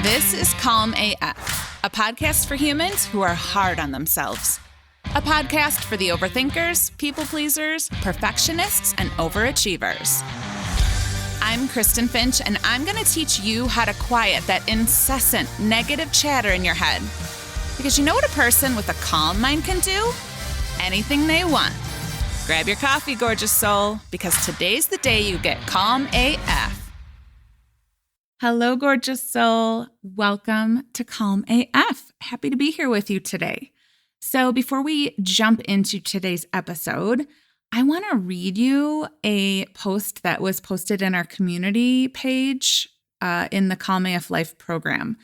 This is Calm AF, a podcast for humans who are hard on themselves. A podcast for the overthinkers, people pleasers, perfectionists, and overachievers. I'm Kristen Finch, and I'm going to teach you how to quiet that incessant negative chatter in your head. Because you know what a person with a calm mind can do? Anything they want. Grab your coffee, gorgeous soul, because today's the day you get Calm AF. Hello, gorgeous soul. Welcome to Calm AF. Happy to be here with you today. So before we jump into today's episode, I want to read you a post that was posted in our community page in the Calm AF Life program.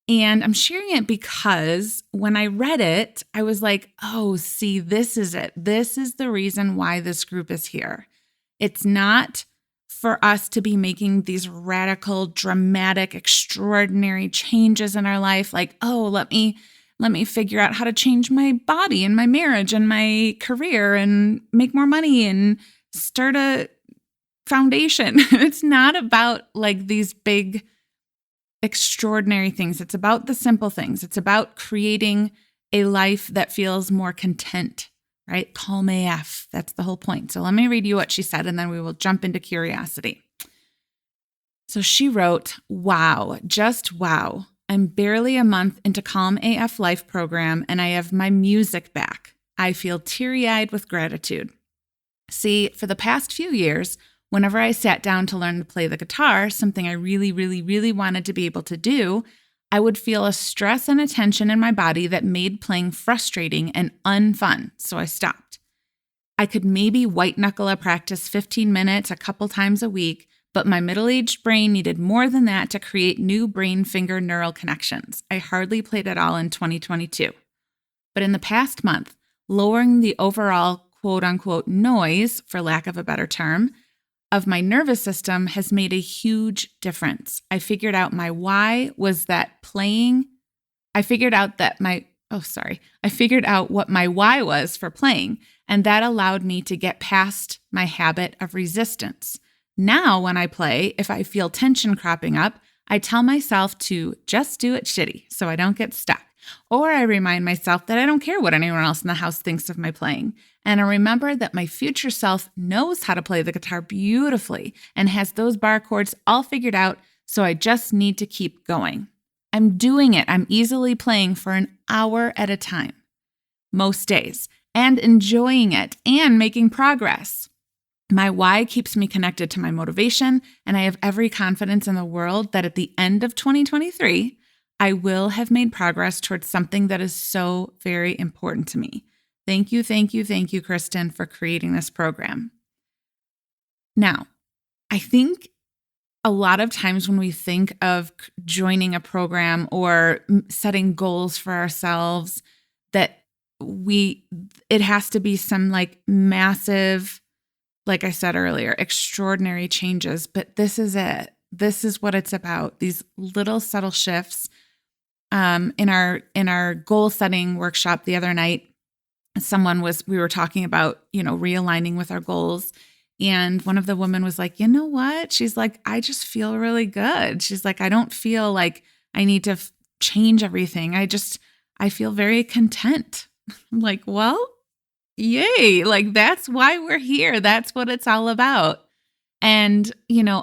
And I'm sharing it because when I read it, I was like, oh, see, this is it. This is the reason why this group is here. It's not for us to be making these radical, dramatic, extraordinary changes in our life. Like, oh, let me figure out how to change my body and my marriage and my career and make more money and start a foundation. It's not about like these big, extraordinary things. It's about the simple things. It's about creating a life that feels more content, right? Calm AF. That's the whole point. So let me read you what she said, and then we will jump into curiosity. So she wrote, wow, just wow. I'm barely a month into Calm AF Life program, and I have my music back. I feel teary-eyed with gratitude. See, for the past few years, whenever I sat down to learn to play the guitar, something I really wanted to be able to do, I would feel a stress and a tension in my body that made playing frustrating and unfun, so I stopped. I could maybe white-knuckle a practice 15 minutes a couple times a week, but my middle-aged brain needed more than that to create new brain-finger neural connections. I hardly played at all in 2022. But in the past month, lowering the overall quote-unquote noise, for lack of a better term, of my nervous system has made a huge difference. I figured out my why was that playing. I figured out what my why was for playing, and that allowed me to get past my habit of resistance. Now, when I play, if I feel tension cropping up, I tell myself to just do it shitty so I don't get stuck. Or I remind myself that I don't care what anyone else in the house thinks of my playing. And I remember that my future self knows how to play the guitar beautifully and has those bar chords all figured out, so I just need to keep going. I'm doing it. I'm easily playing for an hour at a time, most days, and enjoying it and making progress. My why keeps me connected to my motivation, and I have every confidence in the world that at the end of 2023, I will have made progress towards something that is so very important to me. Thank you, Kristen, for creating this program. Now, I think a lot of times when we think of joining a program or setting goals for ourselves, that it has to be some like massive, like I said earlier, extraordinary changes. But this is it. This is what it's about. These little subtle shifts. In our goal setting workshop the other night, we were talking about, realigning with our goals. And one of the women was like, you know what? She's like, I just feel really good. She's like, I don't feel like I need to change everything. I feel very content. I'm like, well, yay. Like, that's why we're here. That's what it's all about. And,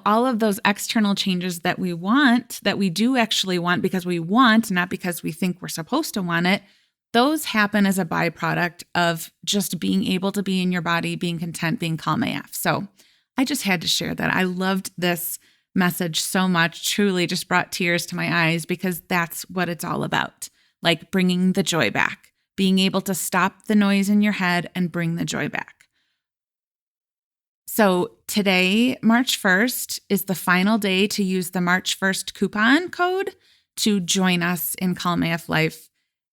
all of those external changes that we want, that we do actually want because we want, not because we think we're supposed to want it, those happen as a byproduct of just being able to be in your body, being content, being calm AF. So I just had to share that. I loved this message so much, truly just brought tears to my eyes because that's what it's all about. Like bringing the joy back, being able to stop the noise in your head and bring the joy back. So today, March 1st, is the final day to use the March 1st coupon code to join us in Calm AF Life.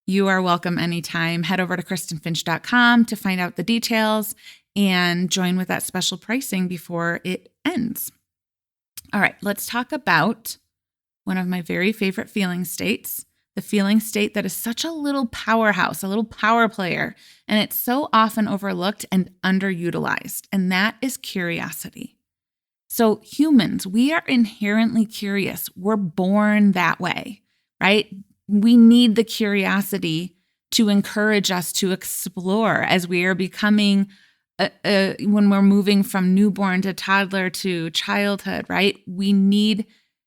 You are welcome anytime. Head over to kristenfinch.com to find out the details and join with that special pricing before it ends. All right, let's talk about one of my very favorite feeling states, the feeling state that is such a little powerhouse, a little power player, and it's so often overlooked and underutilized, and that is curiosity. So humans, we are inherently curious. We're born that way, right? We need the curiosity to encourage us to explore as we are becoming, when we're moving from newborn to toddler to childhood, right? We need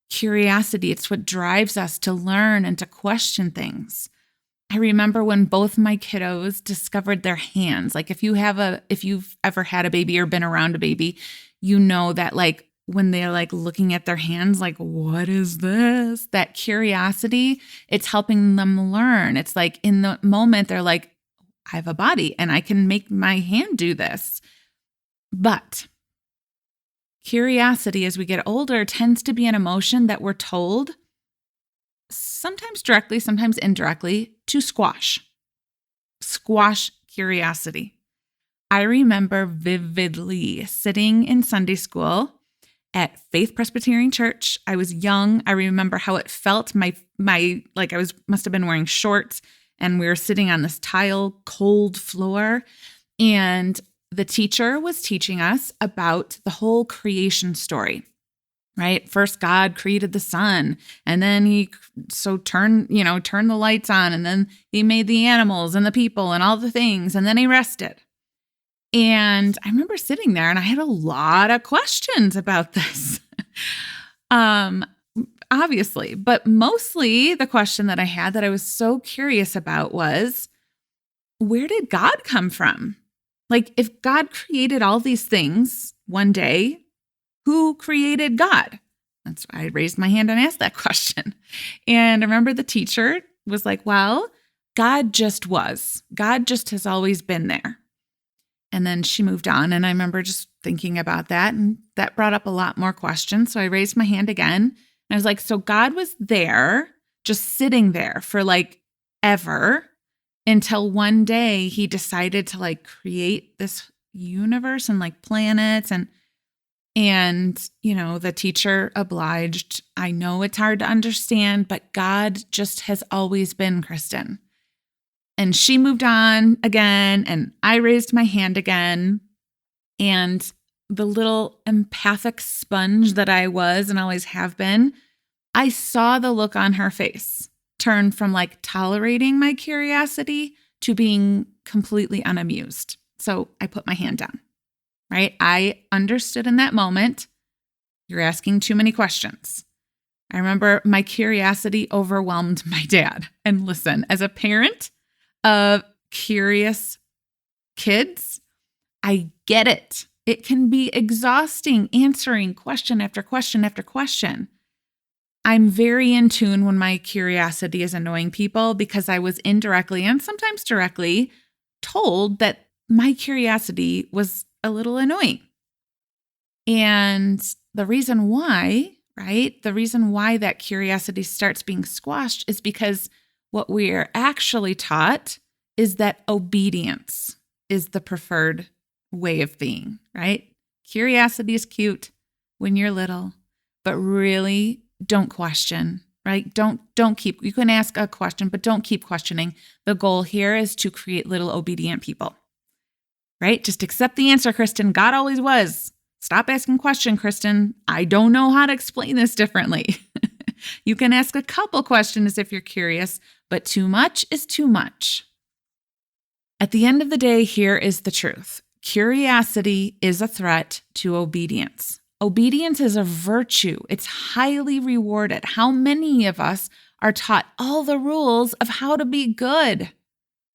curiosity. It's what drives us to learn and to question things. I remember when both my kiddos discovered their hands. Like if you've ever had a baby or been around a baby, you know that like when they're like looking at their hands, like, what is this? That curiosity, it's helping them learn. It's like in the moment, they're like, I have a body and I can make my hand do this. But curiosity as we get older tends to be an emotion that we're told, sometimes directly, sometimes indirectly, to squash curiosity. I remember vividly sitting in Sunday school at Faith Presbyterian Church. I was young. I remember how it felt. Must have been wearing shorts, and we were sitting on this tile, cold floor, and the teacher was teaching us about the whole creation story. Right? First, God created the sun, and then he turned the lights on, and then he made the animals and the people and all the things, and then he rested. And I remember sitting there and I had a lot of questions about this. Obviously, but mostly the question that I had that I was so curious about was, where did God come from? Like, if God created all these things one day, who created God? That's why I raised my hand and asked that question. And I remember the teacher was like, well, God just was. God just has always been there. And then she moved on. And I remember just thinking about that. And that brought up a lot more questions. So I raised my hand again. And I was like, so God was there, just sitting there for like ever, until one day he decided to like create this universe and like planets and the teacher obliged. I know it's hard to understand, but God just has always been, Kristen. And she moved on again, and I raised my hand again. And the little empathic sponge that I was and always have been, I saw the look on her face turn from like tolerating my curiosity to being completely unamused. So I put my hand down. Right? I understood in that moment, you're asking too many questions. I remember my curiosity overwhelmed my dad. And listen, as a parent of curious kids, I get it. It can be exhausting answering question after question after question. I'm very in tune when my curiosity is annoying people because I was indirectly and sometimes directly told that my curiosity was a little annoying. And the reason why, right? The reason why that curiosity starts being squashed is because what we're actually taught is that obedience is the preferred way of being, right? Curiosity is cute when you're little, but really don't question, right? Don't keep, you can ask a question, but don't keep questioning. The goal here is to create little obedient people. Right? Just accept the answer, Kristen. God always was. Stop asking questions, Kristen. I don't know how to explain this differently. You can ask a couple questions if you're curious, but too much is too much. At the end of the day, here is the truth. Curiosity is a threat to obedience. Obedience is a virtue. It's highly rewarded. How many of us are taught all the rules of how to be good?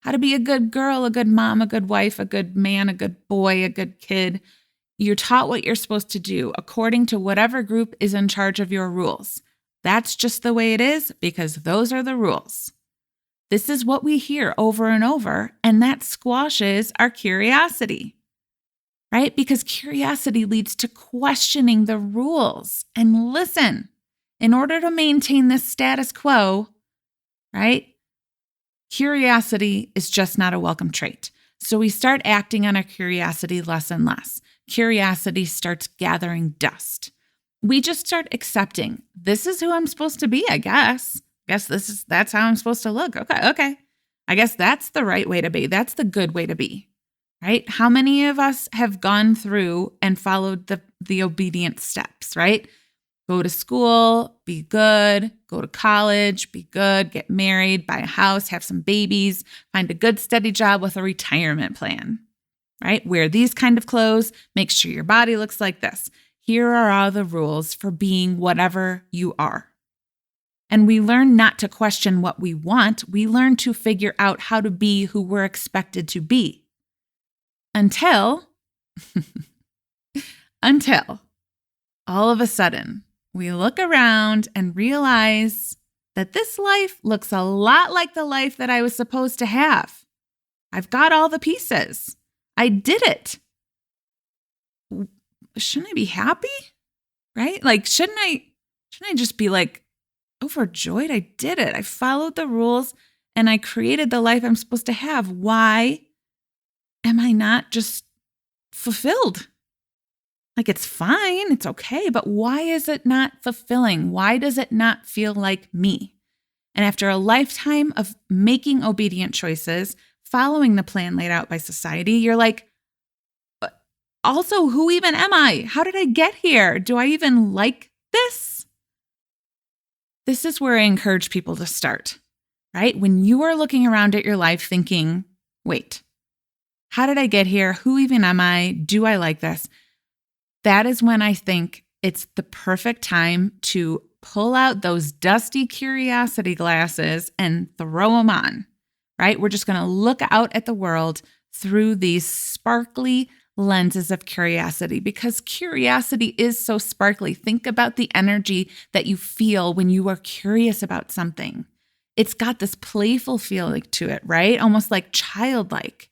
How to be a good girl, a good mom, a good wife, a good man, a good boy, a good kid. You're taught what you're supposed to do according to whatever group is in charge of your rules. That's just the way it is because those are the rules. This is what we hear over and over, and that squashes our curiosity, right? Because curiosity leads to questioning the rules. And listen, in order to maintain this status quo, right? Curiosity is just not a welcome trait. So we start acting on our curiosity less and less. Curiosity starts gathering dust. We just start accepting, this is who I'm supposed to be, I guess. That's how I'm supposed to look. Okay. I guess that's the right way to be. That's the good way to be. right? How many of us have gone through and followed the obedient steps, right? Go to school, be good, go to college, be good, get married, buy a house, have some babies, find a good steady job with a retirement plan, right? Wear these kind of clothes, make sure your body looks like this. Here are all the rules for being whatever you are. And we learn not to question what we want. We learn to figure out how to be who we're expected to be. Until all of a sudden, we look around and realize that this life looks a lot like the life that I was supposed to have. I've got all the pieces. I did it. Shouldn't I be happy? Right? Like, shouldn't I just be like overjoyed? I did it. I followed the rules and I created the life I'm supposed to have. Why am I not just fulfilled? Like, it's fine, it's okay, but why is it not fulfilling? Why does it not feel like me? And after a lifetime of making obedient choices, following the plan laid out by society, you're like, also, who even am I? How did I get here? Do I even like this? This is where I encourage people to start, right? When you are looking around at your life thinking, wait, how did I get here? Who even am I? Do I like this? That is when I think it's the perfect time to pull out those dusty curiosity glasses and throw them on, right? We're just going to look out at the world through these sparkly lenses of curiosity, because curiosity is so sparkly. Think about the energy that you feel when you are curious about something. It's got this playful feeling to it, right? Almost like childlike.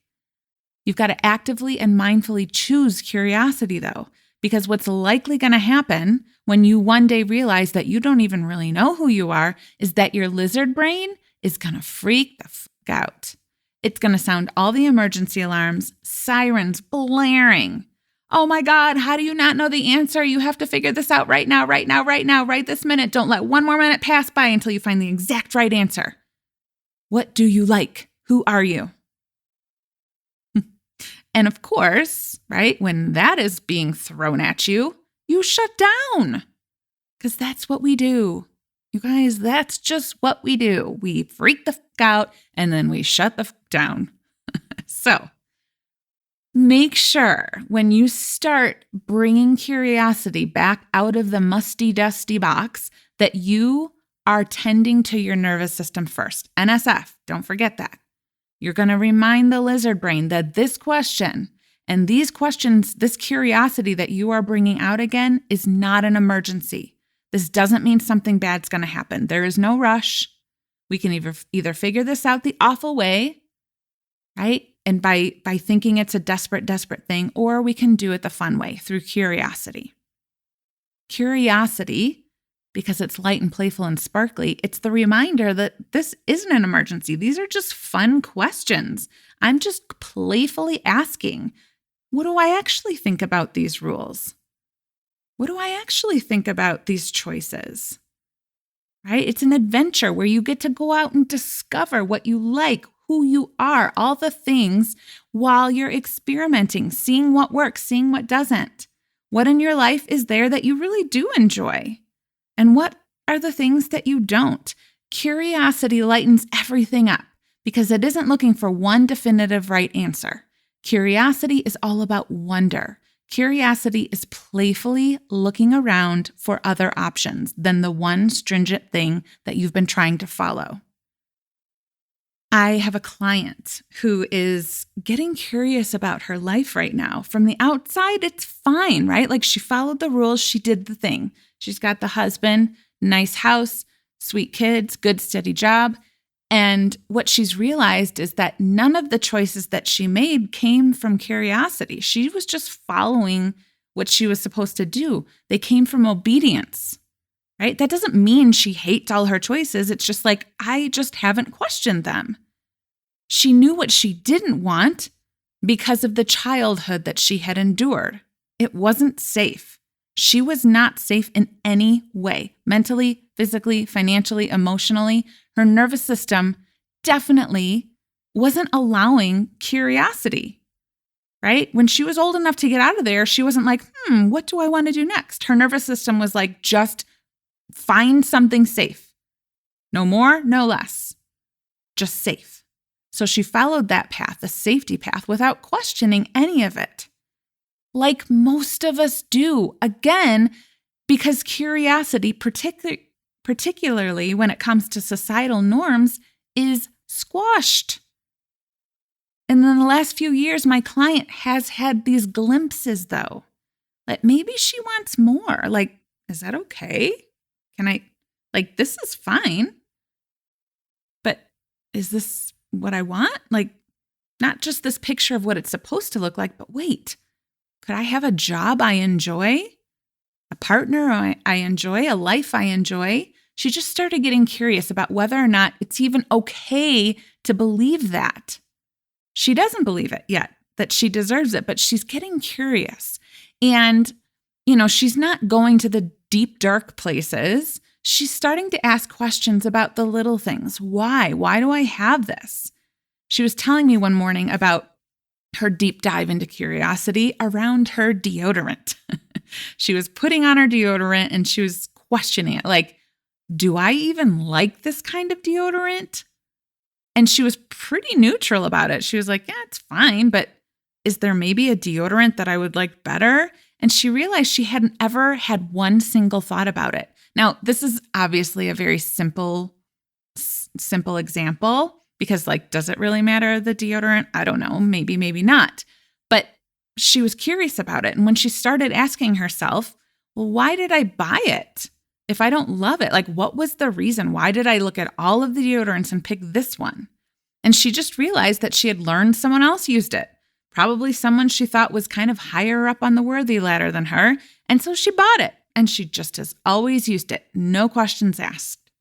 You've got to actively and mindfully choose curiosity, though. Because what's likely going to happen when you one day realize that you don't even really know who you are is that your lizard brain is going to freak the fuck out. It's going to sound all the emergency alarms, sirens blaring. Oh my God, how do you not know the answer? You have to figure this out right now, right this minute. Don't let one more minute pass by until you find the exact right answer. What do you like? Who are you? And of course, right, when that is being thrown at you, you shut down. Because that's what we do. You guys, that's just what we do. We freak the fuck out and then we shut the fuck down. So make sure when you start bringing curiosity back out of the musty, dusty box that you are tending to your nervous system first. NSF, don't forget that. You're going to remind the lizard brain that this question and these questions, this curiosity that you are bringing out again is not an emergency. This doesn't mean something bad's going to happen. There is no rush. We can either figure this out the awful way, right? And by thinking it's a desperate thing, or we can do it the fun way through curiosity. Curiosity, because it's light and playful and sparkly, it's the reminder that this isn't an emergency. These are just fun questions. I'm just playfully asking, what do I actually think about these rules? What do I actually think about these choices? Right? It's an adventure where you get to go out and discover what you like, who you are, all the things while you're experimenting, seeing what works, seeing what doesn't. What in your life is there that you really do enjoy? And what are the things that you don't? Curiosity lightens everything up because it isn't looking for one definitive right answer. Curiosity is all about wonder. Curiosity is playfully looking around for other options than the one stringent thing that you've been trying to follow. I have a client who is getting curious about her life right now. From the outside, it's fine, right? Like, she followed the rules, she did the thing. She's got the husband, nice house, sweet kids, good steady job. And what she's realized is that none of the choices that she made came from curiosity. She was just following what she was supposed to do. They came from obedience, right? That doesn't mean she hates all her choices. It's just like, I just haven't questioned them. She knew what she didn't want because of the childhood that she had endured. It wasn't safe. She was not safe in any way, mentally, physically, financially, emotionally. Her nervous system definitely wasn't allowing curiosity. right? When she was old enough to get out of there, she wasn't like, what do I want to do next? Her nervous system was like, just find something safe. No more, no less. Just safe. So she followed that path, the safety path, without questioning any of it. Like most of us do. Again, because curiosity, particularly when it comes to societal norms, is squashed. And in the last few years, my client has had these glimpses, though, that maybe she wants more. Like, is that okay? This is fine. But is this what I want? Like, not just this picture of what it's supposed to look like, but wait, could I have a job I enjoy? A partner I enjoy? A life I enjoy? She just started getting curious about whether or not it's even okay to believe that. She doesn't believe it yet, that she deserves it, but she's getting curious. And, she's not going to the deep, dark places. She's starting to ask questions about the little things. Why? Why do I have this? She was telling me one morning about her deep dive into curiosity around her deodorant. She was putting on her deodorant and she was questioning it. Like, do I even like this kind of deodorant? And she was pretty neutral about it. She was like, yeah, it's fine, but is there maybe a deodorant that I would like better? And she realized she hadn't ever had one single thought about it. Now, this is obviously a very simple example because, does it really matter, the deodorant? I don't know. Maybe, maybe not. But she was curious about it. And when she started asking herself, well, why did I buy it if I don't love it? Like, what was the reason? Why did I look at all of the deodorants and pick this one? And she just realized that she had learned someone else used it. Probably someone she thought was kind of higher up on the worthy ladder than her. And so she bought it. And she just has always used it. No questions asked.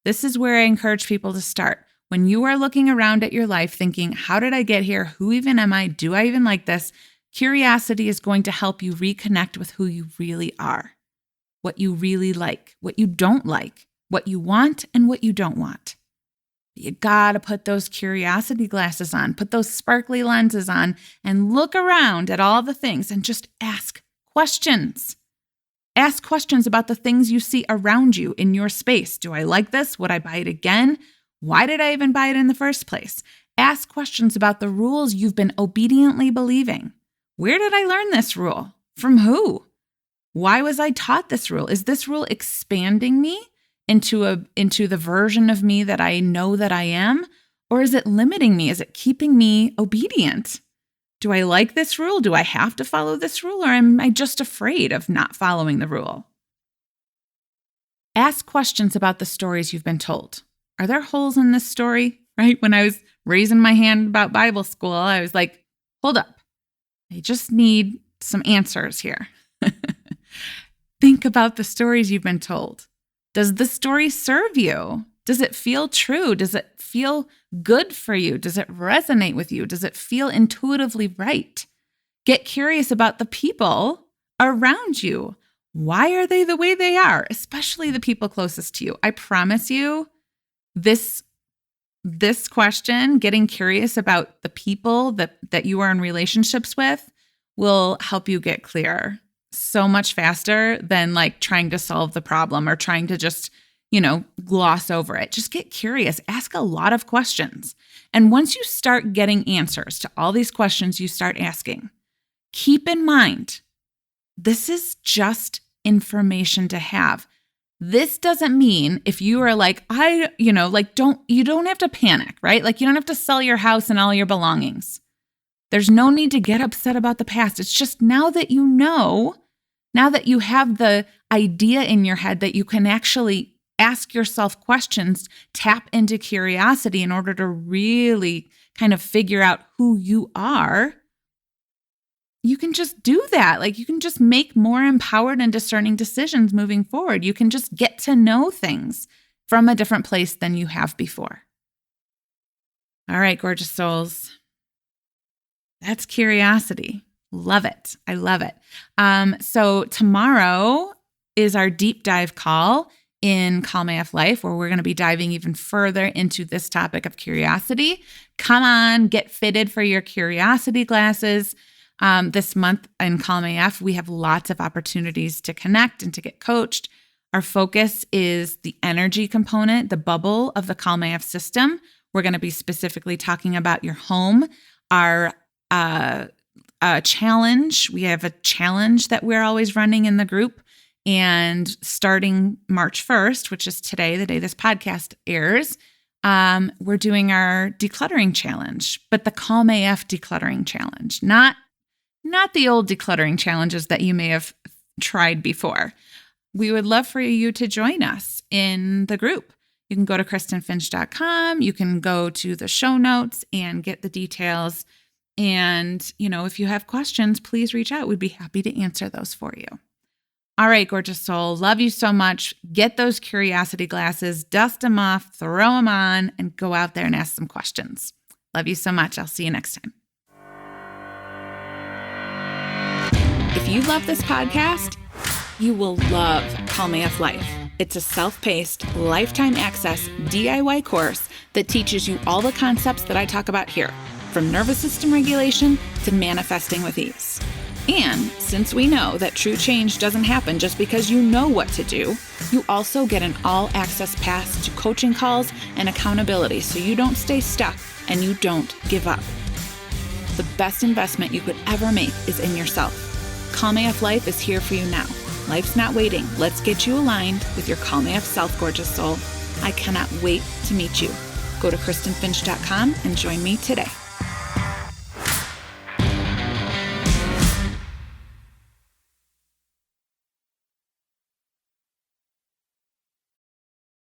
This is where I encourage people to start. When you are looking around at your life thinking, how did I get here? Who even am I? Do I even like this? Curiosity is going to help you reconnect with who you really are, what you really like, what you don't like, what you want and what you don't want. You gotta put those curiosity glasses on, put those sparkly lenses on, and look around at all the things and just ask questions. Ask questions about the things you see around you in your space. Do I like this? Would I buy it again? Why did I even buy it in the first place? Ask questions about the rules you've been obediently believing. Where did I learn this rule? From who? Why was I taught this rule? Is this rule expanding me into the version of me that I know that I am? Or is it limiting me? Is it keeping me obedient? Do I like this rule? Do I have to follow this rule? Or am I just afraid of not following the rule? Ask questions about the stories you've been told. Are there holes in this story? Right? When I was raising my hand about Bible school, I was like, hold up. I just need some answers here. Think about the stories you've been told. Does the story serve you? Does it feel true? Does it feel good for you? Does it resonate with you? Does it feel intuitively right? Get curious about the people around you. Why are they the way they are? Especially the people closest to you. I promise you, this question, getting curious about the people that you are in relationships with, will help you get clear so much faster than trying to solve the problem or trying to just, gloss over it. Just get curious. Ask a lot of questions. And once you start getting answers to all these questions you start asking, keep in mind, this is just information to have. This doesn't mean if you are you don't have to panic, right? You don't have to sell your house and all your belongings. There's no need to get upset about the past. It's just now that you know, now that you have the idea in your head that you can actually ask yourself questions, tap into curiosity in order to really kind of figure out who you are, you can just do that. You can just make more empowered and discerning decisions moving forward. You can just get to know things from a different place than you have before. All right, gorgeous souls. That's curiosity. Love it. I love it. So tomorrow is our deep dive call in Calm AF Life, where we're going to be diving even further into this topic of curiosity. Come on, get fitted for your curiosity glasses. This month in Calm AF, we have lots of opportunities to connect and to get coached. Our focus is the energy component, the bubble of the Calm AF system. We're going to be specifically talking about your home, our challenge. We have a challenge that we're always running in the group. And starting March 1st, which is today, the day this podcast airs, we're doing our decluttering challenge, but the Calm AF decluttering challenge, not the old decluttering challenges that you may have tried before. We would love for you to join us in the group. You can go to KristenFinch.com. You can go to the show notes and get the details. And, if you have questions, please reach out. We'd be happy to answer those for you. All right, gorgeous soul. Love you so much. Get those curiosity glasses, dust them off, throw them on, and go out there and ask some questions. Love you so much. I'll see you next time. If you love this podcast, you will love Calm AF Life. It's a self-paced, lifetime access DIY course that teaches you all the concepts that I talk about here, from nervous system regulation to manifesting with ease. And since we know that true change doesn't happen just because you know what to do, you also get an all-access pass to coaching calls and accountability so you don't stay stuck and you don't give up. The best investment you could ever make is in yourself. Calm AF Life is here for you now. Life's not waiting. Let's get you aligned with your Calm AF self, gorgeous soul. I cannot wait to meet you. Go to KristenFinch.com and join me today.